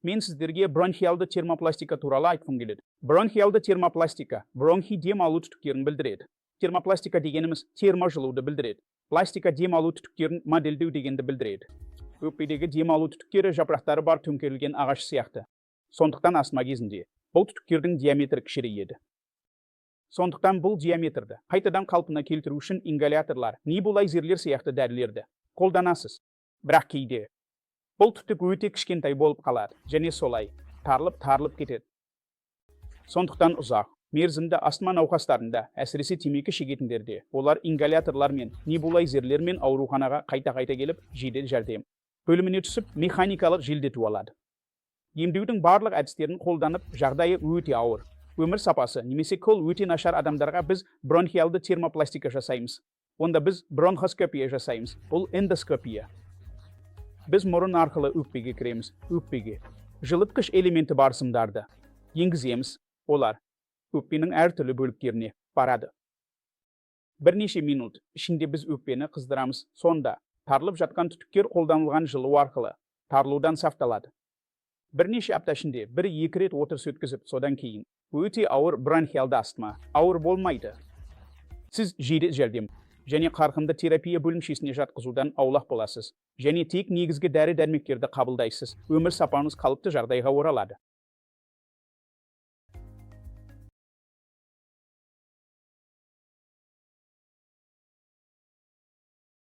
Мен сіздерге бронхиалды термопластика туралы айтқым келеді. Бронхиалды термопластика бронхи дем алу түтіктерін білдіреді. Термопластика дегеніміз терможылуды білдіреді. Пластика дем алу түтіктерін модельдеу дегенді білдіреді. Өкпедегі дем алу түтіктері жапырақтары бар төңкерілген ағаш сияқты. Сондықтан астма кезінде бұл түтіктердің диаметрі кішірейеді. Сондықтан бұл диаметрді қайтадан қалпына келтіру үшін ингаляторлар, небулайзерлер сияқты дәрілерді қолданасыз. Бірақ кейде бұл түтік өте кішкентай болып қалады, және солай тарылып кетеді. Сондықтан ұзақ мерзімді астма науқастарында, әсіресе темекі шегетіндерде, олар ингаляторлар мен небулайзерлер мен ауруханаға қайта келіп, жедел жәрдем бөліміне түсіп, механикалық желдету алады. Емдеудің барлық әдістерін қолданып, жағдайы өте ауыр. Өмір сапасы немесе қол өте нашар адамдарға біз бронхиалды термопластика жасаймыз. Онда біз бронхоскопия жасаймыз. Бұл эндоскопия. Біз мұрын арқылы өкпеге кіреміз. Өкпеге жылытқыш элементі бар сымдарды енгіземіз. Олар өкпенің әртүрлі бөліктеріне барады. Бірнеше минут ішінде біз өкпені қыздырамыз. Сонда тарылып жатқан түтіктер қолданылған жылу арқылы тарылудан сақталады. Бірнеше апта ішінде 1-2 рет отырыс өткізіп, содан кейін өте ауыр бронхиалды астма ауыр болмайды. Сіз жедел жәрдем және қарқынды терапия бөлімшесіне жатқызудан аулақ боласыз, және тек негізгі дәрі-дәрмектерді қабылдайсыз. Өмір сапаңыз қалыпты жағдайға оралады.